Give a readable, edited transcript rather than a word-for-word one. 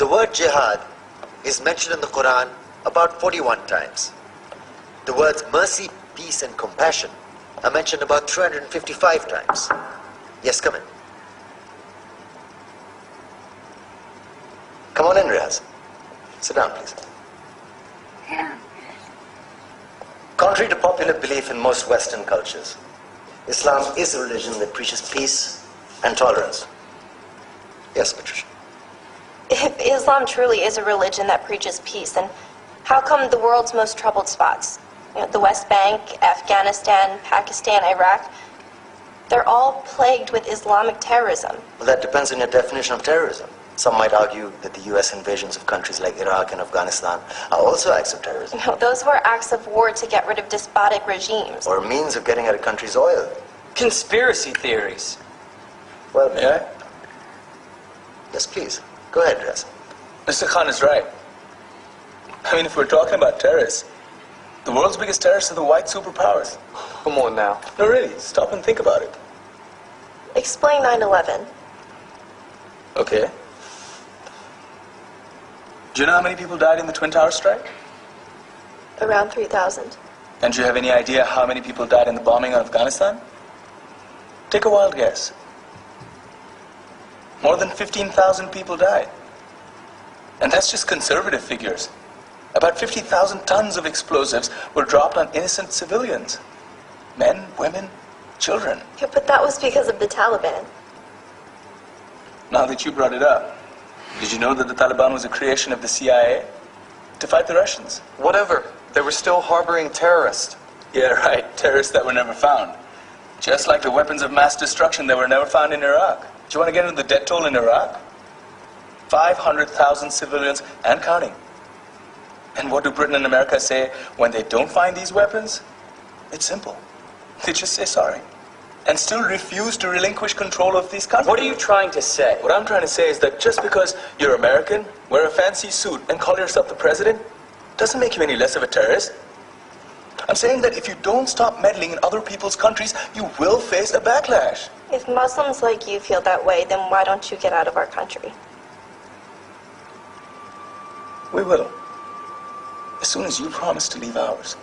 The word jihad is mentioned in the Quran about 41 times. The words mercy, peace, and compassion are mentioned about 355 times. Yes, come in. Come on in, Riaz. Sit down, please. Contrary to popular belief in most Western cultures, Islam is a religion that preaches peace and tolerance. Yes, Patricia. If Islam truly is a religion that preaches peace, then how come the world's most troubled spots, the West Bank, Afghanistan, Pakistan, Iraq, they're all plagued with Islamic terrorism? Well, that depends on your definition of terrorism. Some might argue that the U.S. invasions of countries like Iraq and Afghanistan are also acts of terrorism. No, those were acts of war to get rid of despotic regimes. Or a means of getting at a country's oil. Conspiracy theories. Well, may I? Yes, please. Go ahead, Riaz. Mr. Khan is right. I mean, if we're talking about terrorists, the world's biggest terrorists are the white superpowers. Come on now. No, really, stop and think about it. Explain 9/11. Okay. Do you know how many people died in the Twin Towers strike? Around 3,000. And do you have any idea how many people died in the bombing of Afghanistan? Take a wild guess. More than 15,000 people died. And that's just conservative figures. About 50,000 tons of explosives were dropped on innocent civilians. Men, women, children. Yeah, but that was because of the Taliban. Now that you brought it up, did you know that the Taliban was a creation of the CIA to fight the Russians? Whatever. They were still harboring terrorists. Yeah, right. Terrorists that were never found. Just like the weapons of mass destruction that were never found in Iraq. Do you want to get into the death toll in Iraq? 500,000 civilians and counting. And what do Britain and America say when they don't find these weapons? It's simple. They just say sorry. And still refuse to relinquish control of these countries. What are you trying to say? What I'm trying to say is that just because you're American, wear a fancy suit, and call yourself the president, doesn't make you any less of a terrorist. I'm saying that if you don't stop meddling in other people's countries, you will face a backlash. If Muslims like you feel that way, then why don't you get out of our country? We will. As soon as you promise to leave ours.